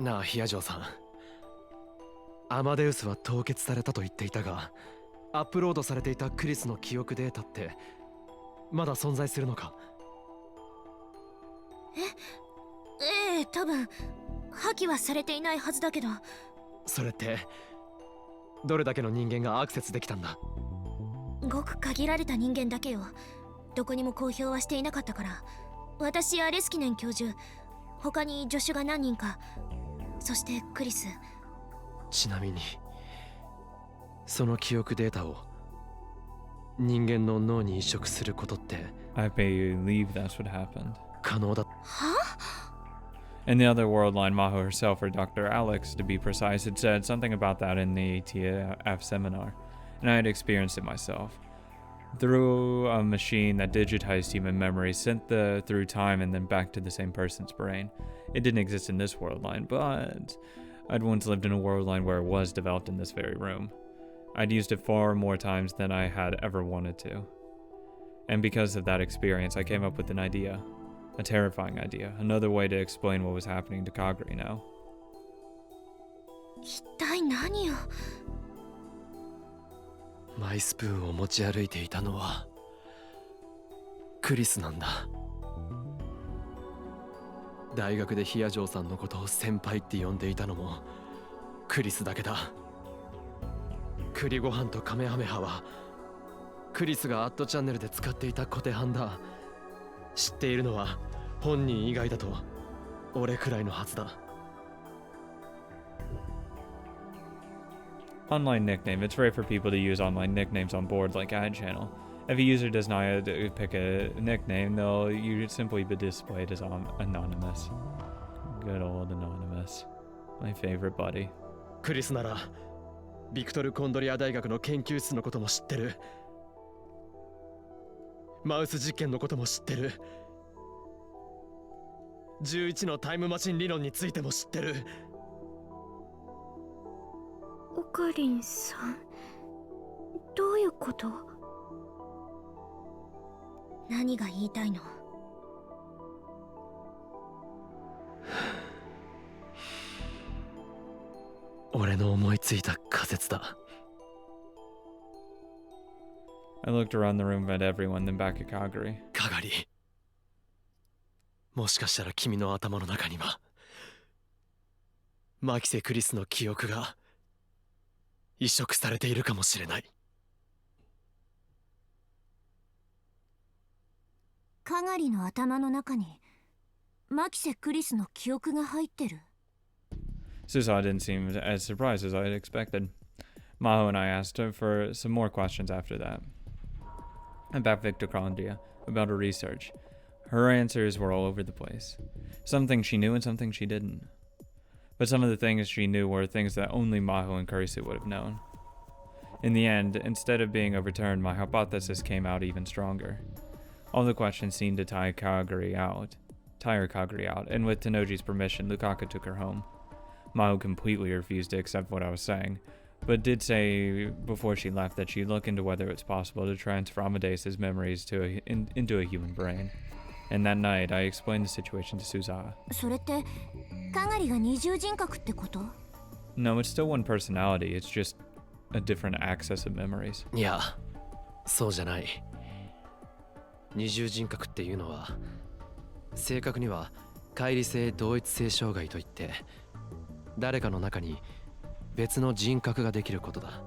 なあヒアジョーさん、アマデウスは凍結されたと言っていたが、アップロードされていたクリスの記憶データってまだ存在するのか？ええ、多分破棄はされていないはずだけど。それってどれだけの人間がアクセスできたんだ？ごく限られた人間だけよ。どこにも公表はしていなかったから。私やレスキネン教授、他に助手が何人か、そしてクリス。ちなみにその記憶データを人間の脳に移植することって I believe that's what happened. 可能だ。は？ In the other world line, Maho herself, or Dr. Alex to be precise, had said something about that in the ATF seminar, and I had experienced it myself. Through a machine that digitized human memory, sent through time and then back to the same person's brain. It didn't exist in this world line, but I'd once lived in a world line where it was developed in this very room. I'd used it far more times than I had ever wanted to. And because of that experience, I came up with an idea. A terrifying idea. Another way to explain what was happening to Kagari now. 一体何を？マイスプーンを持ち歩いていたのはクリスなんだ。大学でヒアジョーさんのことを先輩って呼んでいたのもクリスだけだ。栗ご飯とカメハメハはクリスがアットチャンネルで使っていたコテハンだ。知っているのは本人以外だと俺くらいのはずだ。Online nickname. It's rare for people to use online nicknames on board like Ad Channel. If a user does not pick a nickname, they'll simply be displayed as anonymous. Good old anonymous. My favorite buddy. クリスならビクトル・コンドリア大学の研究室のことも知ってる。マウス実験のことも知ってる。11のタイムマシン理論についても知ってる。オカリンさん、どういうこと？何が言いたいの？俺の思いついた仮説だ。I looked around the room at everyone, then back at Kagari. カガリ、もしかしたら君の頭の中にはマキセ・クリスの記憶が移植されているかもしれない。カガリの頭の中にマキセ・クリスの記憶が入ってる。Susaw didn't seem as surprised as I had expected. Maho and I asked her for some more questions after that. About Victochondria, about her research. Her answers were all over the place. Some things she knew and some things she didn't. But some of the things she knew were things that only Maho and Kurisu would have known. In the end, instead of being overturned, my hypothesis came out even stronger. All the questions seemed to tire Kagari out, and with Tenoji's permission, Lukaku took her home. Maho completely refused to accept what I was saying, but did say before she left that she'd look into whether it's possible to transfer Amadeus's memories into a human brain. And that night, I explained the situation to Suzawa. それってカガリが二重人格ってこと？ No, it's still one personality. It's just a different access of memories. いや、そうじゃない。二重人格っていうのは正確には乖離性同一性障害といって誰かの中に別の人格ができることだ。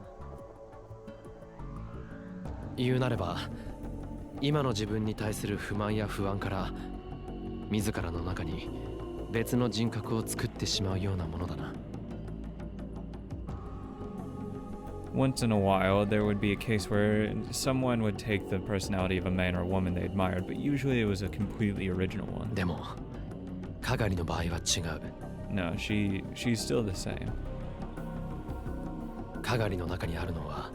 言うなれば今の自分に対する不満や不安から自らの中に別の人格を作ってしまうようなものだな。Once in a while, there would be a case where someone would take the personality of a man or a woman they admired, but usually it was a completely original one. でもカガリの場合は違う。No, she's still the same. カガリの中にあるのは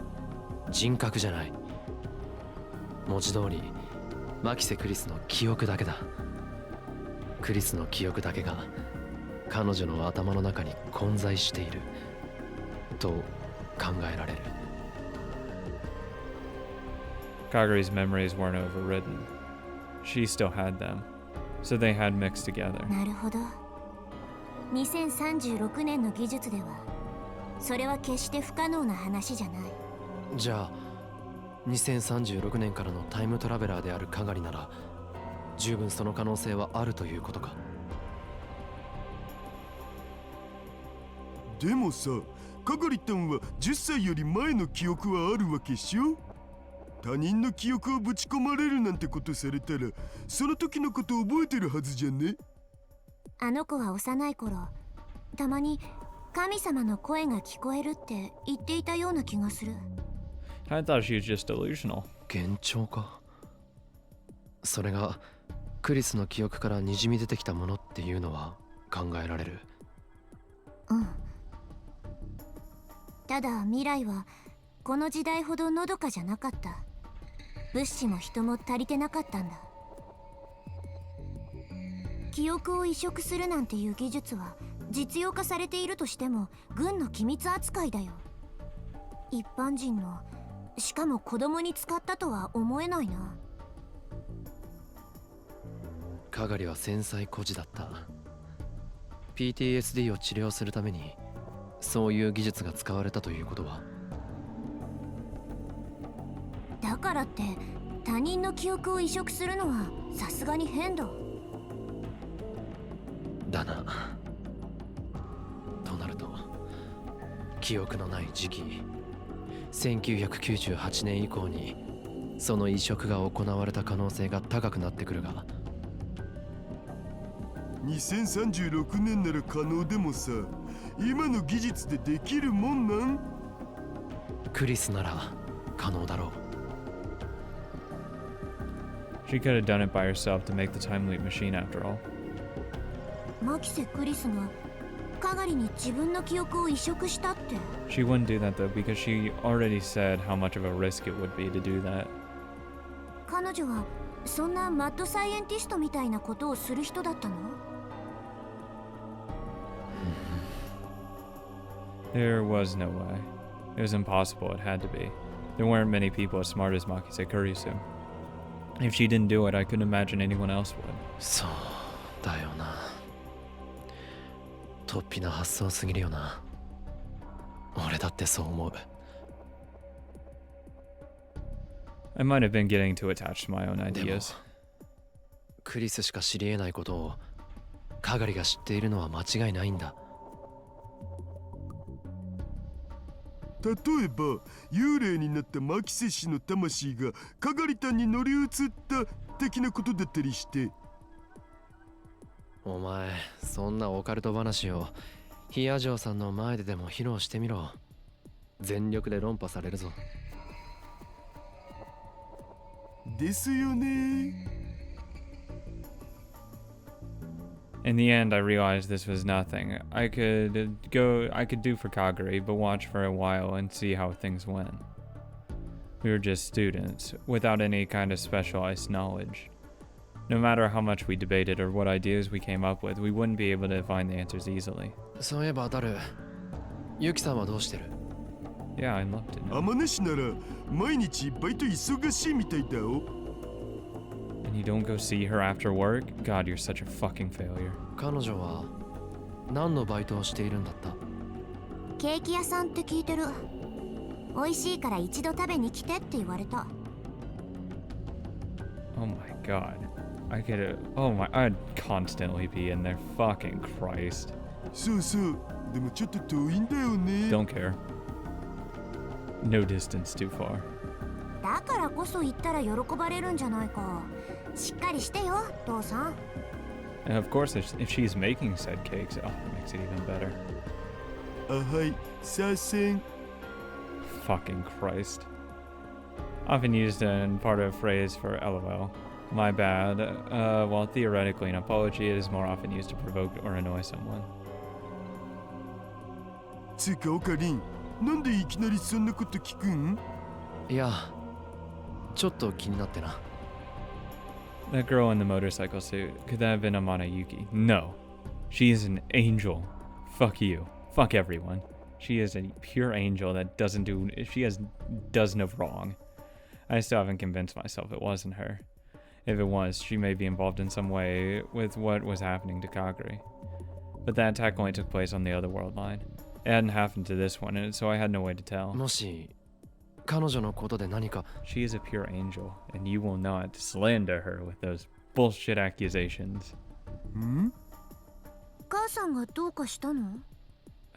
人格じゃない。文字通りマキセ・クリスの記憶だけだ。クリスの記憶だけが彼女の頭の中に混在していると考えられる。Kagari's memories weren't overridden. She still had them, so they had mixed together. なるほど。2036年の技術ではそれは決して不可能な話じゃない。じゃあ2036年からのタイムトラベラーであるカガリなら十分その可能性はあるということか。でもさ、カガリタンは10歳より前の記憶はあるわけっしょ。他人の記憶をぶち込まれるなんてことされたらその時のこと覚えてるはずじゃね。あの子は幼い頃たまに神様の声が聞こえるって言っていたような気がする。 I thought she was just delusional. 幻聴か。それがクリスの記憶からにじみ出てきたものっていうのは考えられる。うん。ただ未来はこの時代ほどのどかじゃなかった。物資も人も足りてなかったんだ。記憶を移植するなんていう技術は実用化されているとしても軍の機密扱いだよ。一般人の、しかも子供に使ったとは思えないな。カガリは繊細孤児だった。 PTSD を治療するためにそういう技術が使われたということは。だからって他人の記憶を移植するのはさすがに変だ。だな。となると記憶のない時期1998年以降にその移植が行われた可能性が高くなってくるが、2036年なら可能でもさ、今の技術でできるもんなん？クリスなら可能だろう。 She could have done it by herself to make the time leap machine after all. マキセ・クリスがカガリに自分の記憶を移植したって。 She wouldn't do that though because she already said how much of a risk it would be to do that. 彼女はそんなマッドサイエンティストみたいなことをする人だったの？ There was no way. It was impossible, it had to be. There weren't many people as smart as Makise Kurisu. If she didn't do it, I couldn't imagine anyone else would. そうだよな。突飛な発想すぎるよな。俺だってそう思う。 I might have been getting too attached to my own でも ideas. クリスしか知り得ないことをカガリが知っているのは間違いないんだ。例えば幽霊になったマキセ氏の魂がカガリタンに乗り移った的なことだったりして。お前そんなオカルト話をヒア嬢さんの前ででも披露してみろ。全力で論破されるぞ。ですよね。In the end, I realized this was nothing. I could do for Kagari, but watch for a while and see how things went. We were just students, without any kind of specialized knowledge. No matter how much we debated or what ideas we came up with, we wouldn't be able to find the answers easily. そういえばダル、ユキさんはどうしてる？ Yeah, I loved it. 天音氏なら毎日バイト忙しいみたいだよ。And you don't go see her after work? God, you're such a fucking failure. 彼女は何のバイトをしているんだった？ケーキ屋さんって聞いてる。美味しいから一度食べに来てって言われた。 Oh my god. I'd constantly be in there. Fucking Christ. そうそう。でもちょっと遠いんだよね。Don't care. No distance too far. だからこそ言ったら喜ばれるんじゃないか。しっかりしてよ、父さん。 And of course, if she's making said cakes, oh, it makes it even better. あはい、左遷。 Fucking Christ. Often used in part of a phrase for LOL. My bad. While theoretically an apology, it is more often used to provoke or annoy someone. つうかオカリン、なんでいきなりそんなこと聞くん？いや、ちょっと気になってな。 That girl in the motorcycle suit, could that have been Amana Yuki? No. She is an angel. Fuck you. Fuck everyone. She is a pure angel that does no wrong. I still haven't convinced myself it wasn't her. If it was, she may be involved in some way with what was happening to Kagari. But that attack only took place on the other world line. It hadn't happened to this one, and so I had no way to tell. もし彼女のことで何か She is a pure angel, and you will not slander her with those bullshit accusations. ん？母さんがどうかしたの？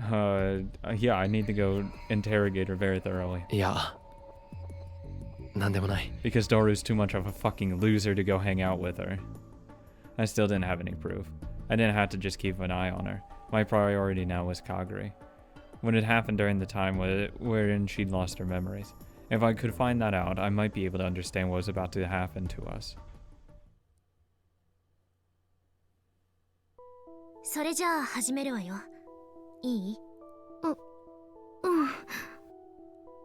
Yeah, I need to go interrogate her very thoroughly. いやなんでもない Because Doru's too much of a fucking loser to go hang out with her. I still didn't have any proof. I didn't have to just keep an eye on her. My priority now was Kaguri. When it happened during the time wherein she'd lost her memories. If I could find that out, I might be able to understand what was about to happen to us. それじゃあ始めるわよ。いい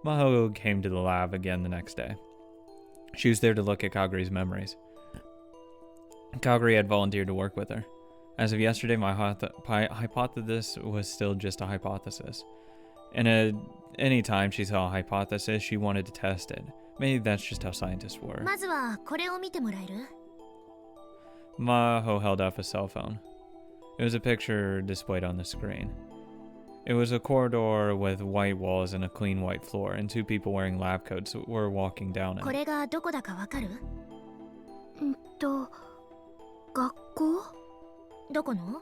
？Maho came to the lab again the next day. She was there to look at Kaguri's memories. Kaguri had volunteered to work with her. As of yesterday, my hypothesis was still just a hypothesis. And any time she saw a hypothesis, she wanted to test it. Maybe that's just how scientists were. まずはこれを見てもらえる？ Maho held up a cell phone. It was a picture displayed on the screen. It was a corridor with white walls and a clean white floor, and two people wearing lab coats were walking down こ it. れがどこだかわかる？学校？どこの？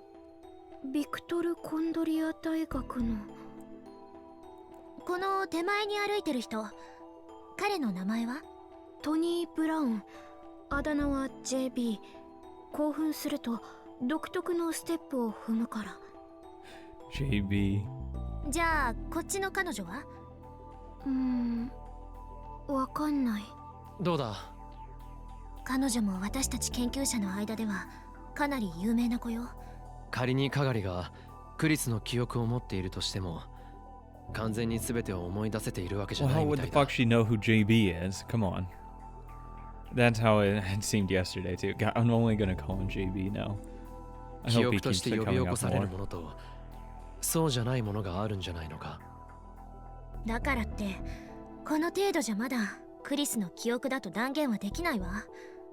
ビクトル・コンドリア大学の。この手前に歩いてる人、彼の名前は？トニー・ブラウン。あだ名は JB。興奮すると独特のステップを踏むから。JB. じゃあこっちの彼女は？わかんない。どうだ彼女も私たち研究者の間ではかなり有名な子よ。仮にカガリがクリスの記憶を持っているとしても完全に全てを思い出せているわけじゃ Well, ない how み would た the いだ fuck she know who JB is? Come on. That's how it had seemed yesterday, too. God, I'm only gonna call him JB now. I 記 hope he 憶と keeps して it 呼び起 coming こ up される more. ものとそうじゃないものがあるんじゃないのか。だからってこの程度じゃまだクリスの記憶だと断言はできないわ。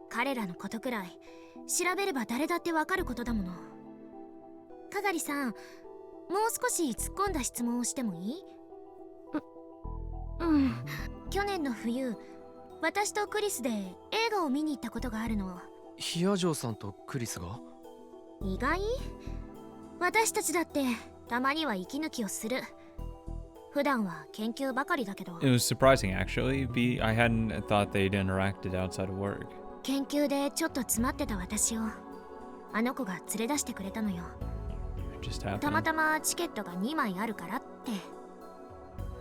彼らのことくらい調べれば誰だってわかることだもの。かがりさん、もう少し突っ込んだ質問をしてもいい？去年の冬、私とクリスで映画を見に行ったことがあるの。ヒアジョーさんとクリスが？意外？私たちだってたまには息抜きをする。普段は研究ばかりだけど。 It was surprising, actually. I hadn't thought they'd interacted outside of work. 研究でちょっと詰まってた私をあの子が連れ出してくれたのよ。 It just たま happened. たまチケットが2枚あるからって。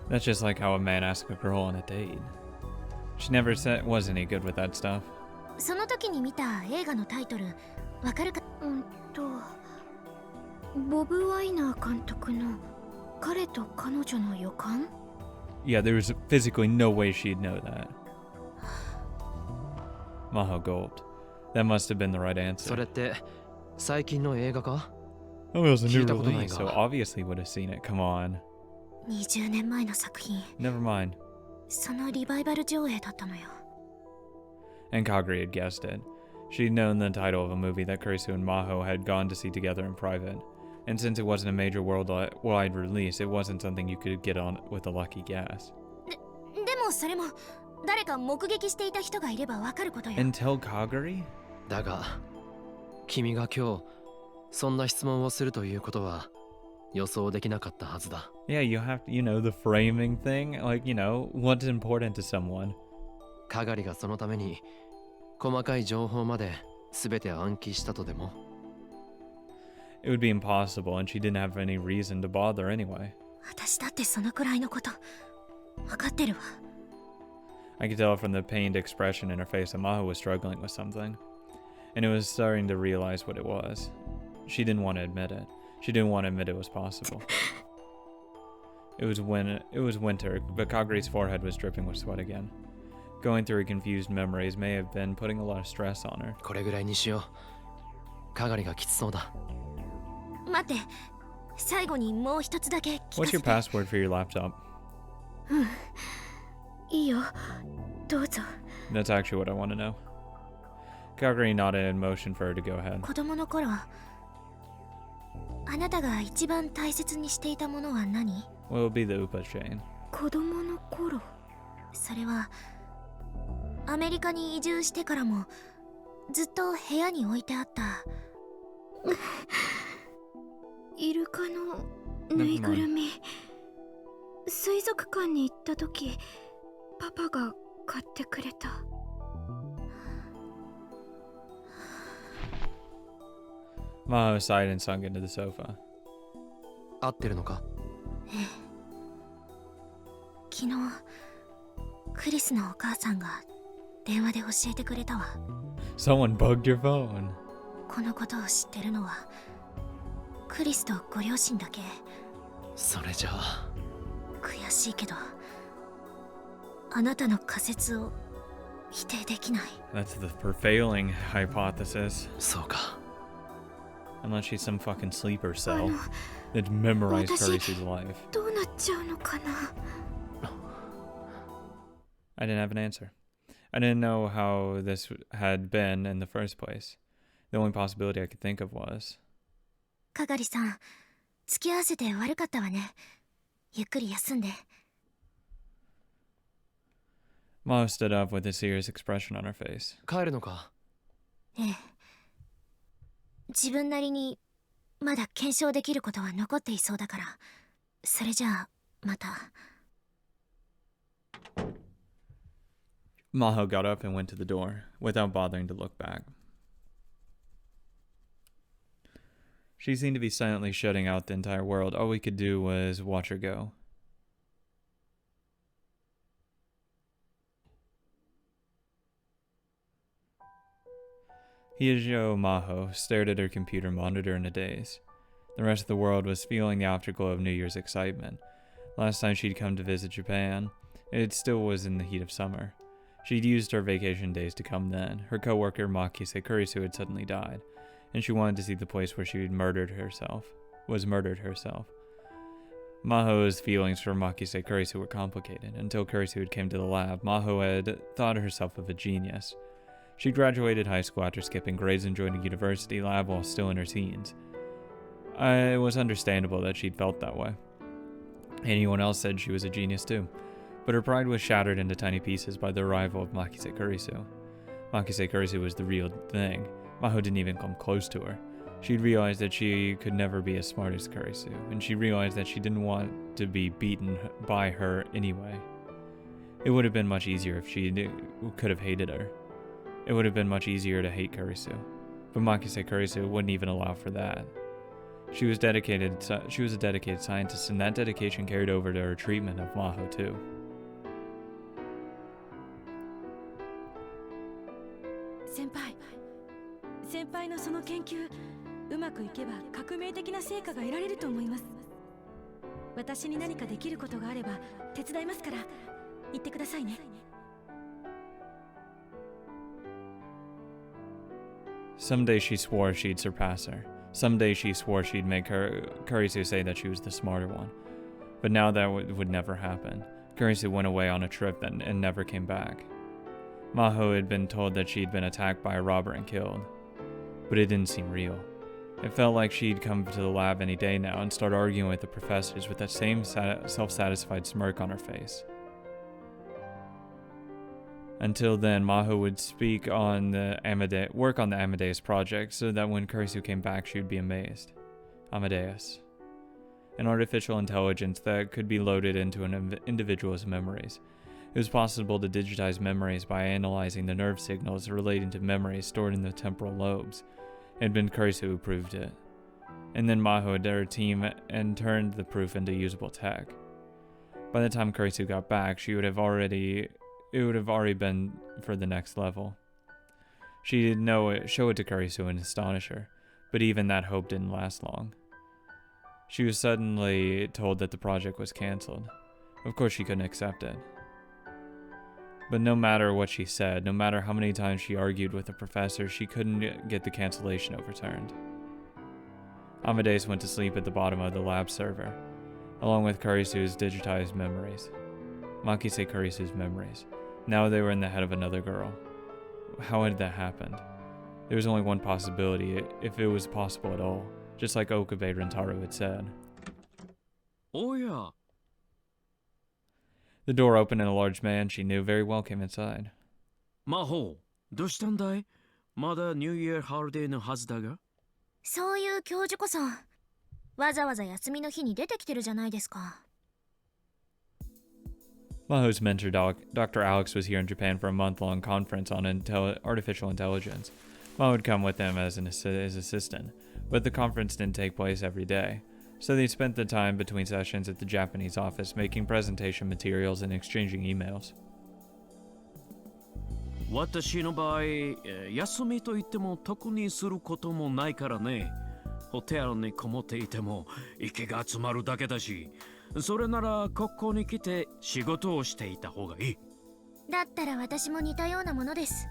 That's just like how a man asks a girl on a date. She never was any good with that stuff. その時に見た映画のタイトルわかるか？ボブ・ワイナー監督の彼と彼女の予感？ Yeah, there was physically no way she'd know that. Maho gulped. That must have been the right そ answer. れって最近の映画か？ Oh, it was a new 聞いたことない release, が。 so obviously would have seen it. Come on. 20年前の作品。 Never mind. そのリバイバル上映だったのよ。 And Kaguri had guessed it. She'd known the title of a movie that Kurisu and Maho had gone to see together in private. And since it wasn't a major worldwide release, it wasn't something you could get on with a lucky guess. でもそれも誰か目撃していた人がいればわかることよ。 And tell Kaguri? だが君が今日そんな質問をするということは予想できなかったはずだ。 Yeah, you have to, the framing thing. Like, what's important to someone. カガリがそのために細かい情報まで全て暗記したとでも？ It would be impossible, and she didn't have any reason to bother anyway. 私だってそのくらいのことわかってるわ。 I could tell from the pained expression in her face that Maho was struggling with something. And it was starting to realize what it was. She didn't want to admit it. She didn't want to admit it was possible. It was winter, but Kaguri's forehead was dripping with sweat again. Going through her confused memories may have been putting a lot of stress on her. これぐらいにしよう。カガリがきつそうだ。待って、最後にもう一つだけ聞か What's せ your て。 password for your laptop? いいよ、どうぞ。 That's actually what I want to know. Kaguri nodded in motion for her to go ahead. 子供の頃あなたが一番大切にしていたものは何？ What would be the Upa chain? 子供の頃。それはアメリカに移住してからもずっと部屋に置いてあったイルカのぬいぐるみ。水族館に行った時パパが買ってくれた。Maho sighed and sunk into the sofa. 合ってるのか？ええ。昨日クリスのお母さんが電話で教えてくれたわ。 Someone bugged your phone. このことを知ってるのはクリスとご両親だけ。それじゃあ悔しいけどあなたの仮説を否定できない。 That's the prevailing hypothesis. そうか。 Unless she's some fucking sleeper cell that memorized 私 Carisu's life. どうなっちゃうのかな。 I didn't have an answer. I didn't know how this had been in the first place. The only possibility I could think of was... かがりさん、付き合わせて悪かったわね。ゆっくり休んで。 Maho stood up with a serious expression on her face. 帰るのか？ええ。自分なりにまだ検証できることは残っていそうだから。それじゃあまた。 Maho got up and went to the door, without bothering to look back. She seemed to be silently shutting out the entire world. All we could do was watch her go. Hyojo Maho stared at her computer monitor in a daze. The rest of the world was feeling the afterglow of New Year's excitement. Last time she'd come to visit Japan, it still was in the heat of summer. She'd used her vacation days to come then. Her co-worker Makise Kurisu had suddenly died, and she wanted to see the place where she was murdered herself. Maho's feelings for Makise Kurisu were complicated. Until Kurisu had came to the lab, Maho had thought herself of a genius. She graduated high school after skipping grades and joined a university lab while still in her teens. It was understandable that she'd felt that way. Anyone else said she was a genius too. But her pride was shattered into tiny pieces by the arrival of Makise Kurisu. Makise Kurisu was the real thing. Maho didn't even come close to her. She'd realized that she could never be as smart as Kurisu, and she realized that she didn't want to be beaten by her anyway. It would have been much easier if she could have hated her. It would have been much easier to hate Kurisu. But Makise Kurisu wouldn't even allow for that. She was a dedicated scientist, and that dedication carried over to her treatment of Maho too. 先輩のその研究うまくいけば革命的な成果が得られると思います。私に何かできることがあれば手伝いますから言ってくださいね。 Someday she swore she'd surpass her. Someday she swore she'd make Kurisu say that she was the smarter one. But now that would never happen. Kurisu went away on a trip and never came back. Maho had been told that she'd been attacked by a robber and killed. But it didn't seem real. It felt like she'd come to the lab any day now and start arguing with the professors with that same self-satisfied smirk on her face. Until then, Maho would work on the Amadeus project so that when Kurisu came back, she would be amazed. Amadeus. An artificial intelligence that could be loaded into an individual's memories. It was possible to digitize memories by analyzing the nerve signals relating to memories stored in the temporal lobes. It had been Kurisu who proved it. And then Maho and her team turned the proof into usable tech. By the time Kurisu got back, it would have already been for the next level. She didn't show it to Kurisu and astonish her, but even that hope didn't last long. She was suddenly told that the project was cancelled. Of course she couldn't accept it. But no matter what she said, no matter how many times she argued with the professor, she couldn't get the cancellation overturned. Amadeus went to sleep at the bottom of the lab server, along with Kurisu's digitized memories. Makise Kurisu's memories. Now they were in the head of another girl. How had that happened? There was only one possibility, if it was possible at all. just like Okabe Rentaro had said. おや、 The door opened and a large man she knew very well came inside. 魔法、どうしたんだい？まだニューイヤーハリデーのはずだが。そういう教授こそわざわざ休みの日に出てきてるじゃないですか。 Maho's mentor, Dr. Alex, was here in Japan for a month-long conference on artificial intelligence. Maho would come with him as his assistant, but the conference didn't take place every day, so they spent the time between sessions at the Japanese office making presentation materials and exchanging emails. 私の場合、休みといっても特にすることもないからね。ホテルにこもっていても息が詰まるだけだし、それならここに来て仕事をしていた方がいい。だったら私も似たようなものです。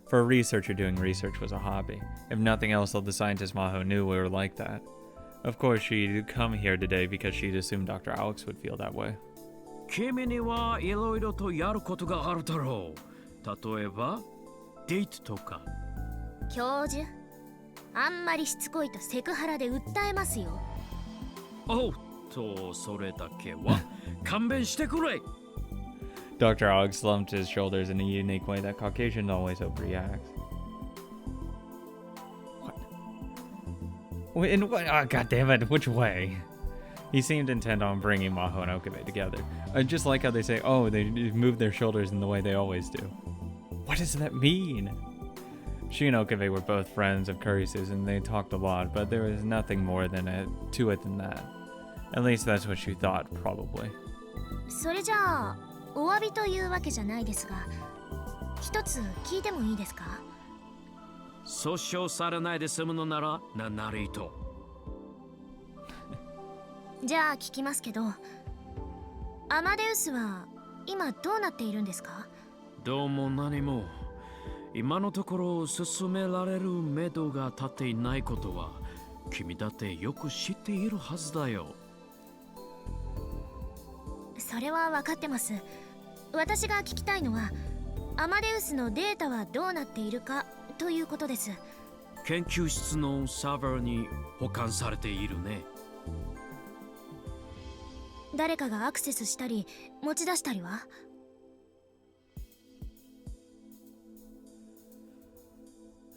For a researcher, doing research was a hobby. If nothing else, all the scientists Maho knew were like that. Of course, she'd come here today because she'd assumed Dr. Alex would feel that way. 君にはいろいろとやることがあるだろう。例えば、デートとか。教授、あんまりしつこいとセクハラで訴えますよ。おっと、それだけは勘弁してくれ。 Dr. Alex slumped his shoulders in a unique way that Caucasians always overreact. What? In what? Oh, God damn it! Which way? He seemed intent on bringing Maho and Okabe together. I just like how they say, "Oh, they move their shoulders in the way they always do." What does that mean? She and Okabe were both friends of Kurisa's, and they talked a lot, but there was nothing more to it than that. At least that's what she thought, probably. それじゃあお詫びというわけじゃないですが、一つ聞いてもいいですか？訴訟されないで済むのなら何なりと。じゃあ聞きますけど、アマデウスは今どうなっているんですか？どうも何も。今のところ進められる目処が立っていないことは君だってよく知っているはずだよ。それは分かってます。私が聞きたいのはアマデウスのデータはどうなっているかということです。研究室のサーバーに保管されているね。誰かがアクセスしたり持ち出したりは？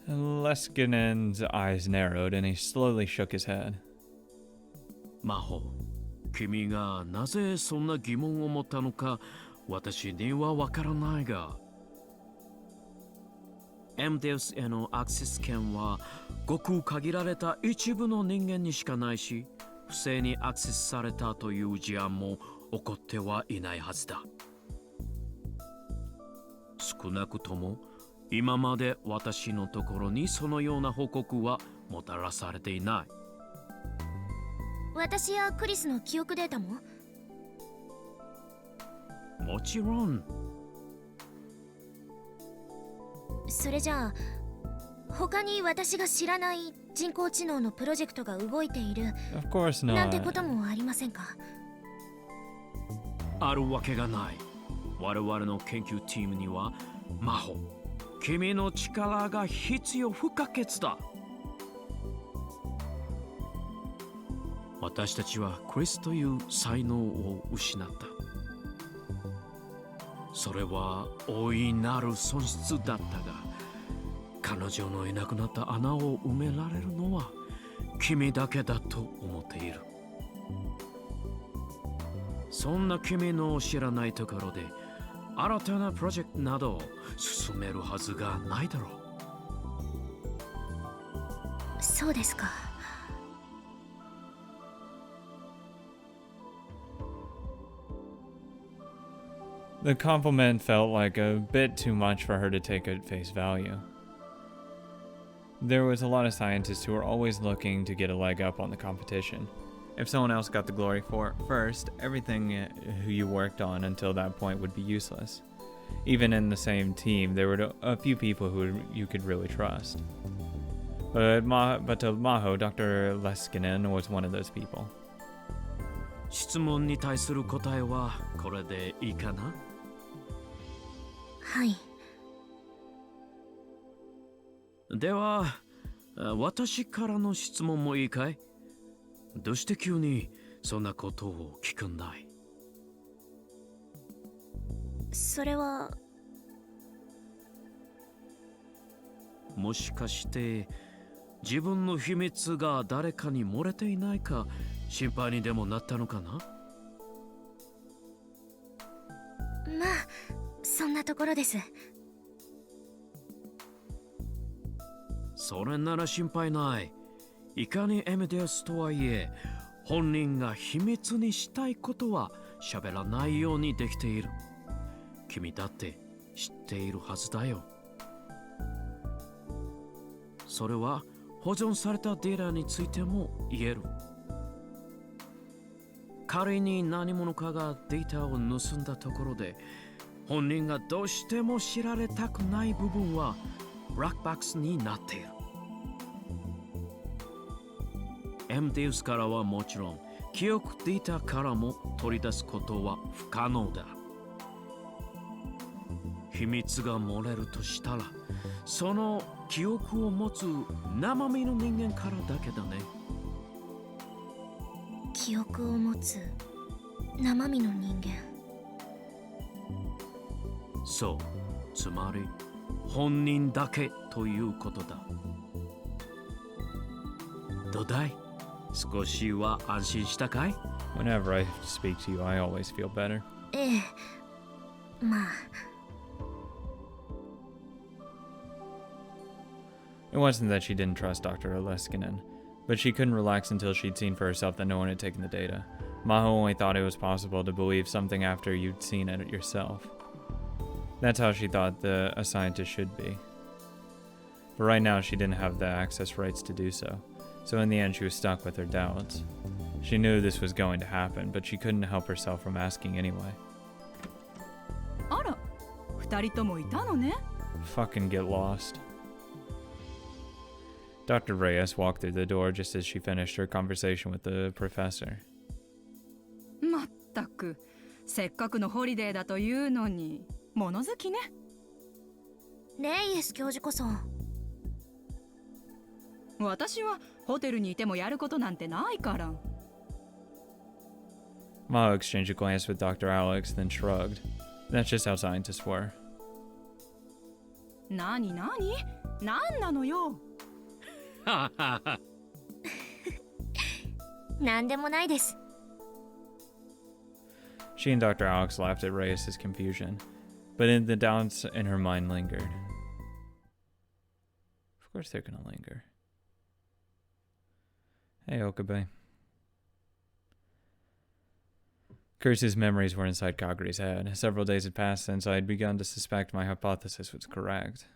Leskinen's eyes narrowed and he slowly shook his head. 魔法、君がなぜそんな疑問を持ったのか私にはわからないが、エムデウスへのアクセス権はごく限られた一部の人間にしかないし、不正にアクセスされたという事案も起こってはいないはずだ。少なくとも今まで私のところにそのような報告はもたらされていない。私やクリスの記憶データも？もちろん。それじゃあ他に私が知らない人工知能のプロジェクトが動いている Of course なんて not. こともありませんか？あるわけがない。我々の研究チームには魔法、君の力が必要不可欠だ。私たちはクリスという才能を失った。それは大いなる損失だったが、彼女のいなくなった穴を埋められるのは君だけだと思っている。そんな君の知らないところで新たなプロジェクトなどを進めるはずがないだろう。そうですか。The compliment felt like a bit too much for her to take at face value. There was a lot of scientists who were always looking to get a leg up on the competition. If someone else got the glory for it first, everything who you worked on until that point would be useless. Even in the same team, there were a few people who you could really trust. But to Maho, Dr. Leskinen was one of those people. 質問に対する答えはこれでいいかな？はい。では、私からの質問もいいかい？どうして急にそんなことを聞くんだい？それはもしかして自分の秘密が誰かに漏れていないか心配にでもなったのかな？まあそんなところです。それなら心配ない。いかにエメデウスとはいえ、本人が秘密にしたいことは喋らないようにできている。君だって知っているはずだよ。それは保存されたデータについても言える。仮に何者かがデータを盗んだところで、本人がどうしても知られたくない部分はブラックボックスになっている。エムデウスからはもちろん、記憶データからも取り出すことは不可能だ。秘密が漏れるとしたら、その記憶を持つ生身の人間からだけだね。記憶を持つ生身の人間。そう、つまり本人だけということだ。どうだい？少しは安心したかい？ Whenever I speak to you, I always feel better. ええ、まあ It wasn't that she didn't trust Dr. Oleskinen, but she couldn't relax until she'd seen for herself that no one had taken the data. Maho only thought it was possible to believe something after you'd seen it yourself. That's how she thought a scientist should be. But right now, she didn't have the access rights to do so. So in the end, she was stuck with her doubts. She knew this was going to happen, but she couldn't help herself from asking anyway. あら、二人ともいたのね。 Fucking get lost. Dr. Reyes walked through the door just as she finished her conversation with the professor. まったく、せっかくのホリデーだというのに、物好きね。レイエス教授こそ。私はホテルにいてもやることなんてないから。Maho exchanged a glance with Dr. Alex, then shrugged. That's just how scientists were. なになに？なんなのよ。なんでもないです。She and Dr. Alex laughed at Reyes' confusion, but the doubts in her mind lingered. Of course they're gonna linger. Hey, Okabe. Curse's memories were inside Kaguri's head. Several days had passed since I had begun to suspect my hypothesis was correct.